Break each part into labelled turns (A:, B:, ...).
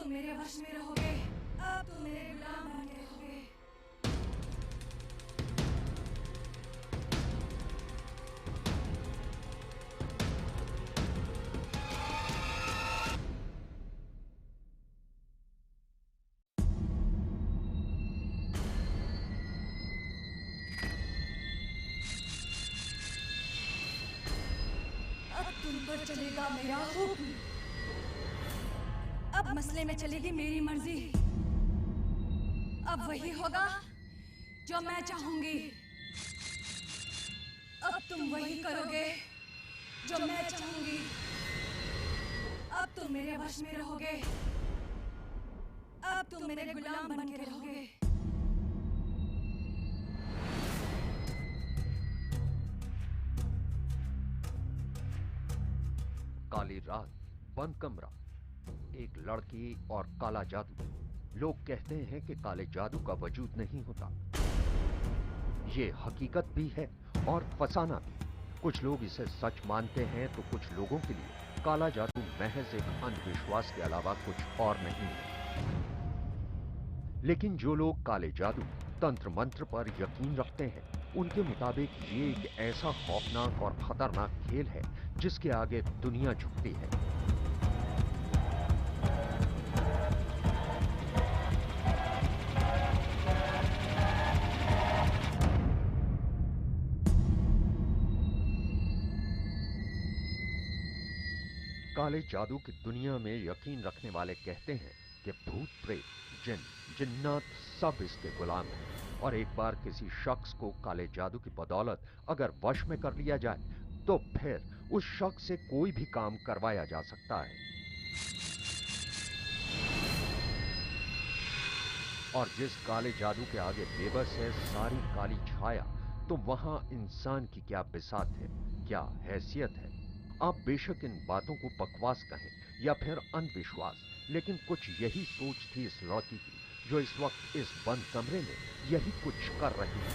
A: मेरे वश में रहोगे, अब तुम मेरे गुलाम बन के रहोगे। अब तुम पर चलेगा मेरा हुक्म, अब मसले में चलेगी मेरी मर्जी। अब वही होगा जो मैं चाहूंगी, अब तुम वही करोगे जो मैं चाहूंगी। अब तुम मेरे वश में रहोगे, अब तुम मेरे गुलाम बन के रहोगे।
B: काली रात, बंद कमरा, एक लड़की और काला जादू। लोग कहते हैं कि काले जादू का वजूद नहीं होता। ये हकीकत भी है और फसाना भी। कुछ लोग इसे सच मानते हैं तो कुछ लोगों के लिए काला जादू महज एक अंधविश्वास के अलावा कुछ और नहीं है। लेकिन जो लोग काले जादू, तंत्र मंत्र पर यकीन रखते हैं, उनके मुताबिक ये एक ऐसा खौफनाक और खतरनाक खेल है जिसके आगे दुनिया झुकती है। काले जादू की दुनिया में यकीन रखने वाले कहते हैं कि भूत प्रेत, जिन, जिन्नात सब इसके गुलाम हैं और एक बार किसी शख्स को काले जादू की बदौलत अगर वश में कर लिया जाए तो फिर उस शख्स से कोई भी काम करवाया जा सकता है। और जिस काले जादू के आगे बेबस है सारी काली छाया, तो वहां इंसान की क्या बिसात है, क्या हैसियत है। आप बेशक इन बातों को बकवास कहें या फिर अंधविश्वास, लेकिन कुछ यही सोच थी इस लड़की की जो इस वक्त इस बंद कमरे में यही कुछ कर रही है।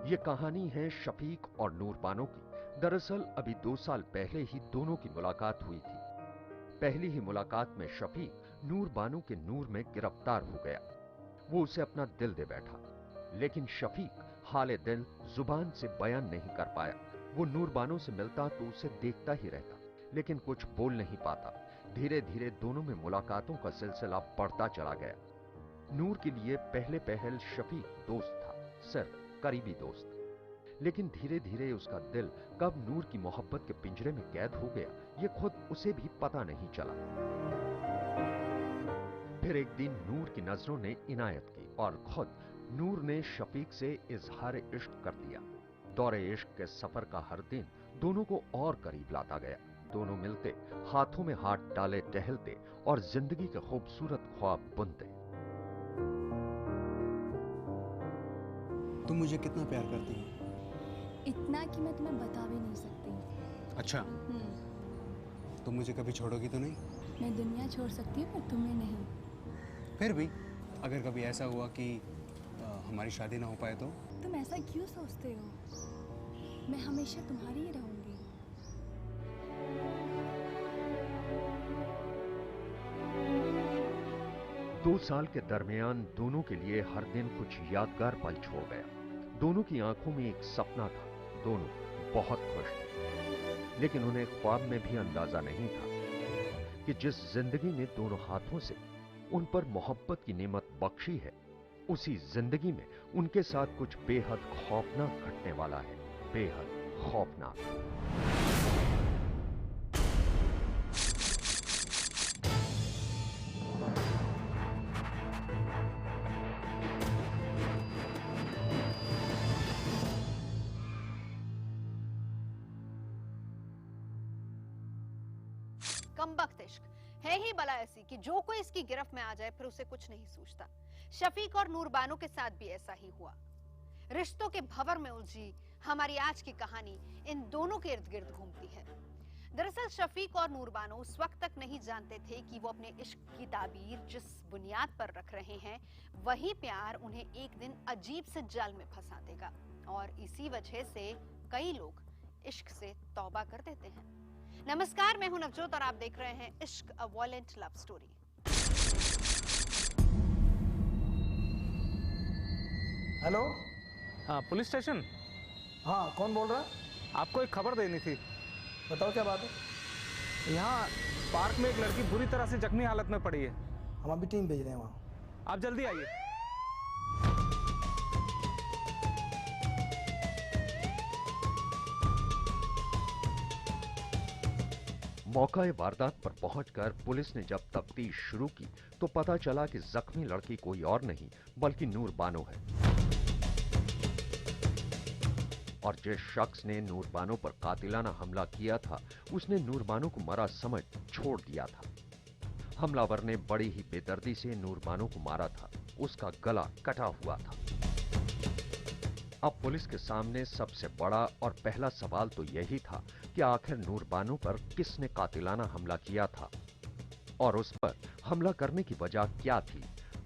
B: ये कहानी है शफीक और नूरबानो की। दरअसल अभी 2 साल पहले ही दोनों की मुलाकात हुई थी। पहली ही मुलाकात में शफीक नूरबानो के नूर में गिरफ्तार हो गया। वो उसे अपना दिल दे बैठा, लेकिन शफीक हाले दिल जुबान से बयान नहीं कर पाया। वो नूरबानो से मिलता तो उसे देखता ही रहता, लेकिन कुछ बोल नहीं पाता। धीरे धीरे दोनों में मुलाकातों का सिलसिला बढ़ता चला गया। नूर के लिए पहले पहल शफीक दोस्त था, सिर्फ करीबी दोस्त। लेकिन धीरे धीरे उसका दिल कब नूर की मोहब्बत के पिंजरे में कैद हो गया, ये खुद उसे भी पता नहीं चला। फिर एक दिन नूर की नजरों ने इनायत की और खुद नूर ने शफीक से इजहार इश्क कर दिया। दौरे इश्क के सफर का हर दिन दोनों को और करीब लाता गया। दोनों मिलते, हाथों में हाथ डाले टहलते और जिंदगी के खूबसूरत ख्वाब बुनते।
C: तुम मुझे कितना प्यार करती हो?
D: इतना कि मैं तुम्हें बता भी नहीं सकती।
C: अच्छा, तुम मुझे कभी छोड़ोगी तो नहीं?
D: मैं दुनिया छोड़ सकती हूँ पर तुम्हें नहीं।
C: फिर भी अगर कभी ऐसा हुआ कि हमारी शादी ना हो पाए तो?
D: तुम ऐसा क्यों सोचते हो? मैं हमेशा तुम्हारी ही रहूंगी।
B: दो साल के दरमियान दोनों के लिए हर दिन कुछ यादगार पल छोड़ गया। दोनों की आंखों में एक सपना था, दोनों बहुत खुश थे। लेकिन उन्हें ख्वाब में भी अंदाजा नहीं था कि जिस जिंदगी ने दोनों हाथों से उन पर मोहब्बत की नेमत बख्शी है, उसी जिंदगी में उनके साथ कुछ बेहद खौफनाक घटने वाला है, बेहद खौफनाक।
E: कमबख्त इश्क है ही भला ऐसी कि जो कोई इसकी गिरफ्त में आ जाए फिर उसे कुछ नहीं सूझता। शफीक और नूरबानो के साथ भी ऐसा ही हुआ। रिश्तों के भंवर में उलझी हमारी आज की कहानी इन दोनों के इर्द गिर्द घूमती है। दरअसल शफीक और नूर बानो उस वक्त तक नहीं जानते थे कि वो अपने इश्क की ताबीर जिस बुनियाद पर रख रहे हैं, वही प्यार उन्हें एक दिन अजीब से जाल में फंसा देगा और इसी वजह से कई लोग इश्क से तौबा कर देते हैं। नमस्कार, मैं हूं नवजोत और आप देख रहे हैं इश्क अ वायलेंट लव स्टोरी।
F: हेलो।
G: हाँ, पुलिस स्टेशन।
F: हाँ, कौन बोल रहा है?
G: आपको एक खबर देनी थी।
F: बताओ क्या बात है।
G: यहाँ पार्क में एक लड़की बुरी तरह से जख्मी हालत में पड़ी है।
F: हम अभी टीम भेज रहे हैं वहाँ।
G: आप जल्दी आइए।
B: मौका वारदात पर पहुंचकर पुलिस ने जब तफ्तीश शुरू की तो पता चला कि जख्मी लड़की कोई और नहीं बल्कि नूर बानो है और जिस शख्स ने नूर बानो पर कातिलाना हमला किया था उसने नूर बानो को मरा समझ छोड़ दिया था। हमलावर ने बड़ी ही बेदर्दी से नूर बानो को मारा था। उसका गला कटा हुआ था। अब पुलिस के सामने सबसे बड़ा और पहला सवाल तो यही था कि आखिर नूर बानो पर किसने कातिलाना हमला किया था और उस पर हमला करने की वजह क्या थी।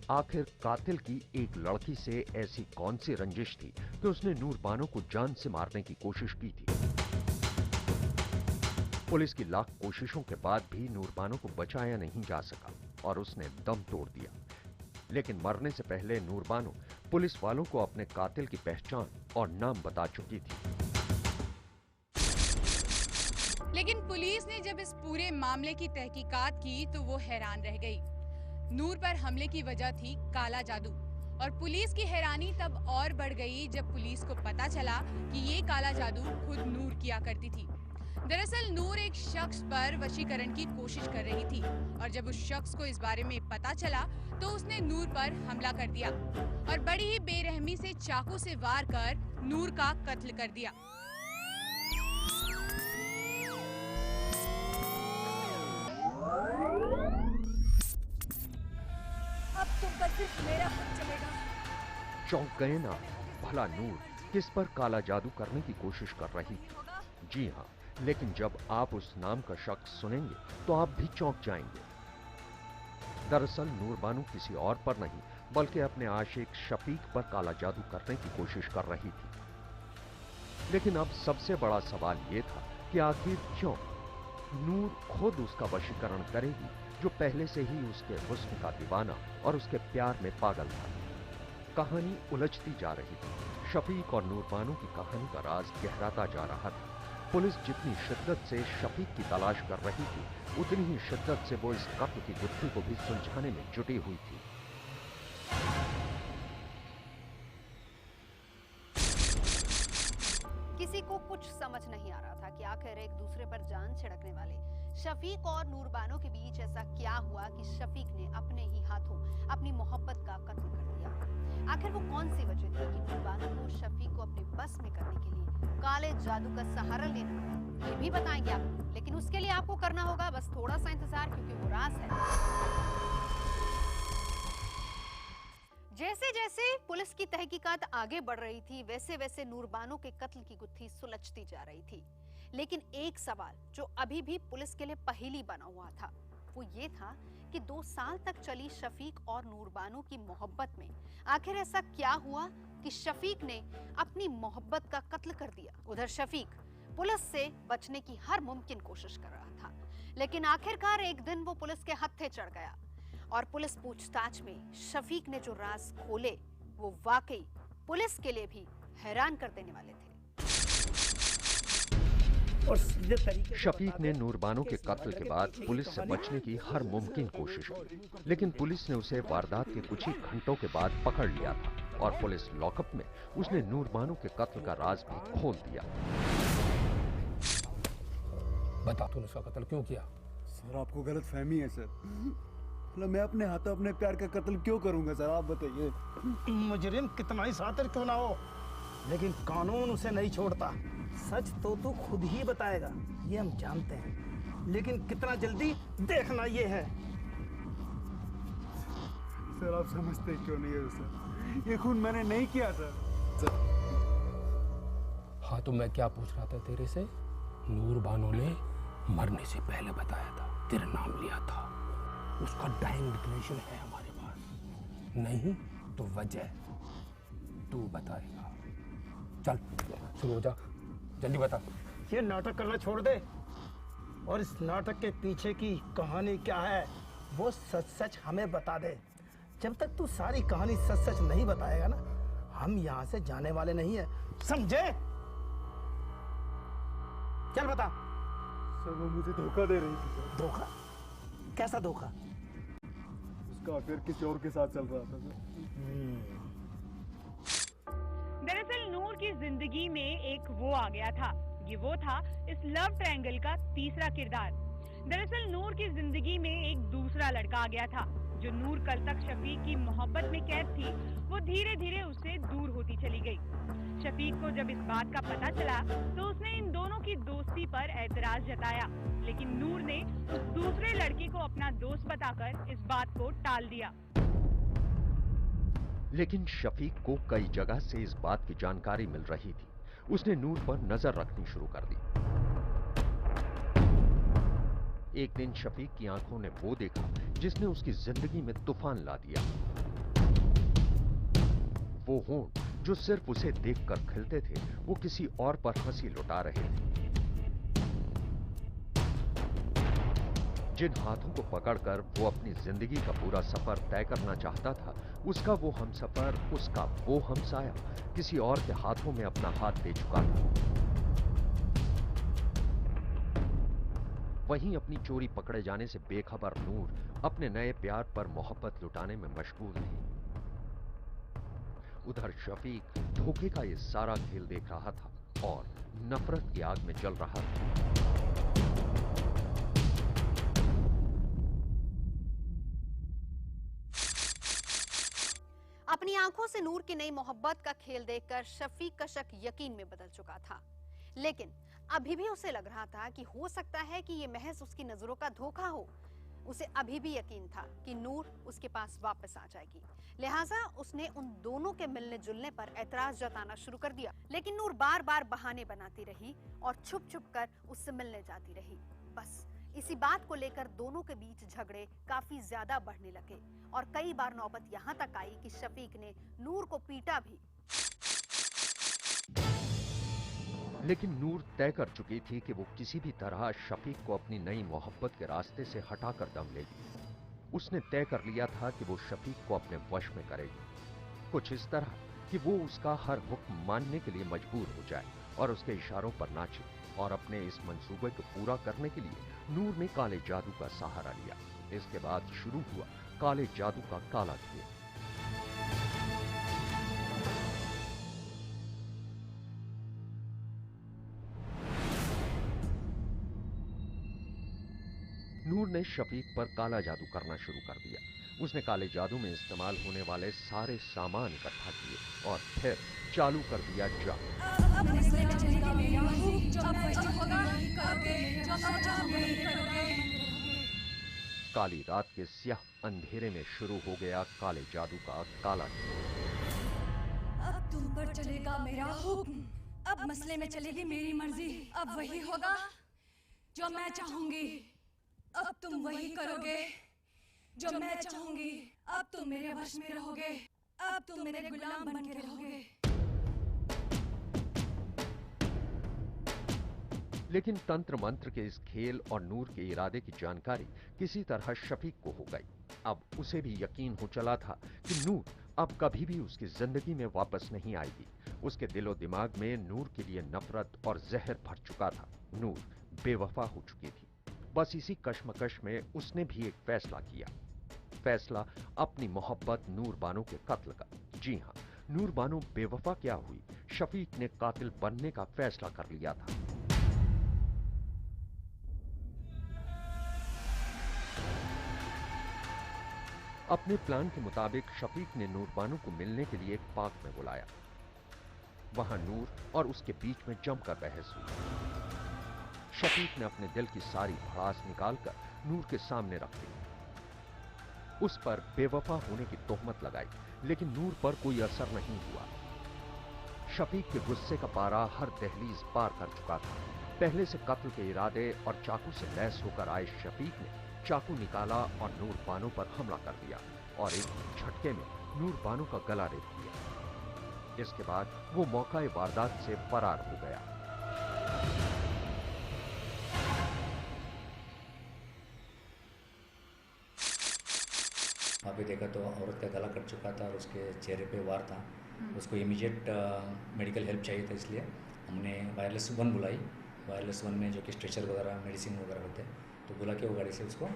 B: आखिर कातिल की एक लड़की से ऐसी कौन सी रंजिश थी कि उसने नूर बानो को जान से मारने की कोशिश की थी। पुलिस की लाख कोशिशों के बाद भी नूर बानो को बचाया नहीं जा सका और उसने दम तोड़ दिया। लेकिन मरने से पहले नूर बानो पुलिस वालों को अपने कातिल की पहचान और नाम बता चुकी थी।
H: लेकिन पुलिस ने जब इस पूरे मामले की तहकीकात की तो वो हैरान रह गई। नूर पर हमले की वजह थी काला जादू और पुलिस की हैरानी तब और बढ़ गई जब पुलिस को पता चला कि ये काला जादू खुद नूर किया करती थी। दरअसल नूर एक शख्स पर वशीकरण की कोशिश कर रही थी और जब उस शख्स को इस बारे में पता चला तो उसने नूर पर हमला कर दिया और बड़ी ही बेरहमी से चाकू से वार कर नूर का कत्ल कर दिया।
A: अब तुम पर सिर्फ मेरा हक चलेगा।
B: चौंक गए ना, भला नूर किस पर काला जादू करने की कोशिश कर रही थी। जी हाँ, लेकिन जब आप उस नाम का शख्स सुनेंगे तो आप भी चौंक जाएंगे। दरअसल नूर बानो किसी और पर नहीं बल्कि अपने आशिक शफीक पर काला जादू करने की कोशिश कर रही थी। लेकिन अब सबसे बड़ा सवाल यह था कि आखिर क्यों नूर खुद उसका वशीकरण करेगी जो पहले से ही उसके हुस्न का दीवाना और उसके प्यार में पागल था। कहानी उलझती जा रही थी। शफीक और नूर बानो की कहानी का राज गहराता जा रहा था। पुलिस जितनी शिद्दत से शफीक की तलाश कर रही थी उतनी ही शिद्दत से वो इस कत्ल की गुत्थी को भी सुलझाने में जुटी हुई थी।
E: किसी को कुछ समझ नहीं आ रहा था कि आखिर एक दूसरे पर जान छिड़कने वाले शफीक और नूर बानो के बीच ऐसा क्या हुआ कि शफीक ने अपने ही हाथों अपनी मोहब्बत का कत्ल कर दिया। आखिर वो कौन सी वजह थी कि नूर बानो को शफीक को अपने बस में करने के लिए काले जादू का सहारा लेना पड़ा, ये भी बताएंगे आपको। लेकिन उसके लिए आपको करना होगा बस थोड़ा सा इंतजार, क्योंकि वो राज है। जैसे जैसे पुलिस की तहकीकात आगे बढ़ रही थी वैसे वैसे नूर बानो के कत्ल की गुत्थी सुलझती जा रही थी। लेकिन एक सवाल जो अभी भी पुलिस के लिए पहेली बना हुआ था वो ये था कि 2 साल तक चली शफीक और नूर बानो की मोहब्बत में आखिर ऐसा क्या हुआ कि शफीक ने अपनी मोहब्बत का कत्ल कर दिया। उधर शफीक पुलिस से बचने की हर मुमकिन कोशिश कर रहा था, लेकिन आखिरकार एक दिन वो पुलिस के हत्थे चढ़ गया और पुलिस पूछताछ में शफीक ने जो राज खोले वो वाकई पुलिस के लिए भी हैरान कर देने वाले थे।
B: शफीक ने नूर बानो के कत्ल के बाद पुलिस से बचने की हर मुमकिन कोशिश की, लेकिन पुलिस ने उसे वारदात के कुछ ही घंटों के बाद पकड़ लिया था और पुलिस लॉकअप में उसने नूर बानो के कत्ल का राज भी खोल दिया।
I: बता, तूने उसका कत्ल क्यों किया?
C: सर, आपको गलत फहमी है सर। मतलब मैं अपने हाथों अपने प्यार का कत्ल क्यों करूंगा सर, आप बताइए।
F: मुजरिम कितना ही शातिर क्यों ना हो, लेकिन कानून उसे नहीं छोड़ता। सच तो तू खुद ही बताएगा, ये हम जानते हैं, लेकिन कितना जल्दी देखना ये है।
C: सर आप समझते क्यों नहीं है सर, ये खून मैंने नहीं किया सर।
I: हाँ तो मैं क्या पूछ रहा था तेरे से, नूर बानो ने मरने से पहले बताया था, तेरा नाम लिया था। उसका डाइंग डिक्लेरेशन है हमारे पास। नहीं तो वजह तू बताएगा। चल शुरू हो जा, जल्दी बता।
F: ये नाटक करना छोड़ दे और इस नाटक के पीछे की कहानी क्या है वो सच सच हमें बता दे। जब तक तू सारी कहानी सच सच नहीं बताएगा ना, हम यहाँ से जाने वाले नहीं है, समझे? चल बता।
C: सर वो मुझे धोखा दे रही थी सर।
F: धोखा? कैसा धोखा?
C: उसका अफेयर किसी और के साथ चल रहा था सर।
J: दरअसल नूर की जिंदगी में एक वो आ गया था। ये वो था इस लव ट्रायंगल का तीसरा किरदार। दरअसल नूर की जिंदगी में एक दूसरा लड़का आ गया था। जो नूर कल तक शफीक की मोहब्बत में कैद थी, वो धीरे धीरे उससे दूर होती चली गई। शफीक को जब इस बात का पता चला तो उसने इन दोनों की दोस्ती पर एतराज जताया, लेकिन नूर ने उस दूसरे लड़के को अपना दोस्त बताकर इस बात को टाल दिया।
B: लेकिन शफीक को कई जगह से इस बात की जानकारी मिल रही थी। उसने नूर पर नजर रखनी शुरू कर दी। एक दिन शफीक की आंखों ने वो देखा जिसने उसकी जिंदगी में तूफान ला दिया। वो होंठ जो सिर्फ उसे देखकर खिलते थे, वो किसी और पर हंसी लुटा रहे थे। जिन हाथों को पकड़कर वो अपनी जिंदगी का पूरा सफर तय करना चाहता था, उसका वो हमसफर, उसका वो हमसाया किसी और के हाथों में अपना हाथ दे चुका था। वहीं अपनी चोरी पकड़े जाने से बेखबर नूर अपने नए प्यार पर मोहब्बत लुटाने में मशगूल थी। उधर शफीक धोखे का ये सारा खेल देख रहा था और नफरत की आग में जल रहा था।
E: अपनी आंखों से नूर की नई मोहब्बत का खेल देखकर शफीक का शक यकीन में बदल चुका था, लेकिन अभी भी उसे लग रहा था कि हो सकता है कि ये महज उसकी नजरों का धोखा हो। उसे अभी भी यकीन था कि नूर उसके पास वापस आ जाएगी, लिहाजा उसने उन दोनों के मिलने जुलने पर एतराज जताना शुरू कर दिया। लेकिन नूर बार बार बहाने बनाती रही और छुप छुप कर उससे मिलने जाती रही। बस इसी बात को लेकर दोनों के बीच झगड़े काफी ज्यादा बढ़ने लगे और कई बार नौबत यहाँ तक आई कि शफीक ने नूर को पीटा भी।
B: लेकिन नूर तय कर चुकी थी कि वो किसी भी तरह शफीक को अपनी नई मोहब्बत के रास्ते से हटाकर दम लेगी। उसने तय कर लिया था कि वो शफीक को अपने वश में करेगी, कुछ इस तरह कि वो उसका हर हुक्म मानने के लिए मजबूर हो जाए और उसके इशारों पर नाचे। और अपने इस मंसूबे को पूरा करने के लिए नूर ने काले जादू का सहारा लिया। इसके बाद शुरू हुआ काले जादू का काला खेल। नूर ने शफीक पर काला जादू करना शुरू कर दिया। उसने काले जादू में इस्तेमाल होने वाले सारे सामान इकट्ठा किए और फिर चालू कर दिया जादू। काली रात के स्याह अंधेरे में शुरू हो गया काले जादू का काला खेल।
A: अब तुम पर चलेगा मेरा हुक्म, अब मसले में चलेगी मेरी मर्जी। अब वही होगा जो मैं चाहूंगी, अब तुम वही करोगे जो मैं चाहूंगी। अब तुम मेरे वश में रहोगे, अब तुम मेरे गुलाम बन के रहोगे।
B: लेकिन तंत्र मंत्र के इस खेल और नूर के इरादे की जानकारी किसी तरह शफीक को हो गई। अब उसे भी यकीन हो चला था कि नूर अब कभी भी उसकी जिंदगी में वापस नहीं आएगी। उसके दिलो दिमाग में नूर के लिए नफरत और जहर भर चुका था। नूर बेवफा हो चुकी थी। बस इसी कश्मकश में उसने भी एक फैसला किया। फैसला अपनी मोहब्बत नूर बानो के कत्ल का। जी हां, नूर बानो बेवफा क्या हुई, शफीक ने कातिल बनने का फैसला कर लिया था। अपने प्लान के मुताबिक शफीक ने नूर बानो को मिलने के लिए एक पार्क में बुलाया। वहां नूर और उसके बीच में जमकर बहस हुई। शफीक ने अपने दिल की सारी भड़ास निकालकर नूर के सामने रख दी। उस पर बेवफा होने की तोहमत लगाई, लेकिन नूर पर कोई असर नहीं हुआ। शफीक के गुस्से का पारा हर दहलीज पार कर चुका था। पहले से कत्ल के इरादे और चाकू से लैस होकर आए शफीक ने चाकू निकाला और नूर बानो पर हमला कर दिया और एक झटके में नूर बानो का गला रेत दिया। इसके बाद वो मौका वारदात से फरार हो गया।
K: वहाँ पे देखा तो औरत का गला कट चुका था और उसके चेहरे पे वार था। उसको इमीडिएट मेडिकल हेल्प चाहिए था, इसलिए हमने वायरलेस 1 बुलाई। वायरलेस 1 में जो कि स्ट्रेचर वगैरह मेडिसिन वगैरह होते हैं, तो बुला के वो गाड़ी से उसको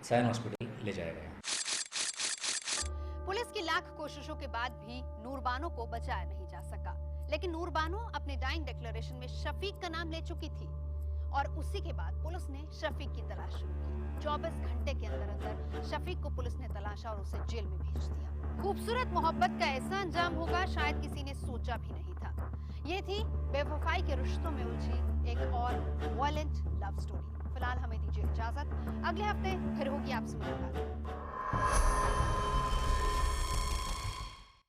K: सायन हॉस्पिटल ले जाया गया।
E: पुलिस की लाख कोशिशों के बाद भी नूर बानो को बचाया नहीं जा सका, लेकिन नूर बानो अपने डाइंग डिक्लेरेशन में शफीक का नाम ले चुकी थी और उसी के बाद पुलिस ने शफीक की तलाश शुरू की। 24 घंटे के अंदर अंदर शफीक को पुलिस ने तलाशा और उसे जेल में भेज दिया। खूबसूरत मोहब्बत का ऐसा अंजाम होगा शायद किसी ने सोचा भी नहीं था। ये थी बेवफाई के रिश्तों में उलझी एक और वायलेंट लव स्टोरी। फिलहाल हमें दीजिए इजाजत, अगले हफ्ते फिर होगी आपसे मुलाकात।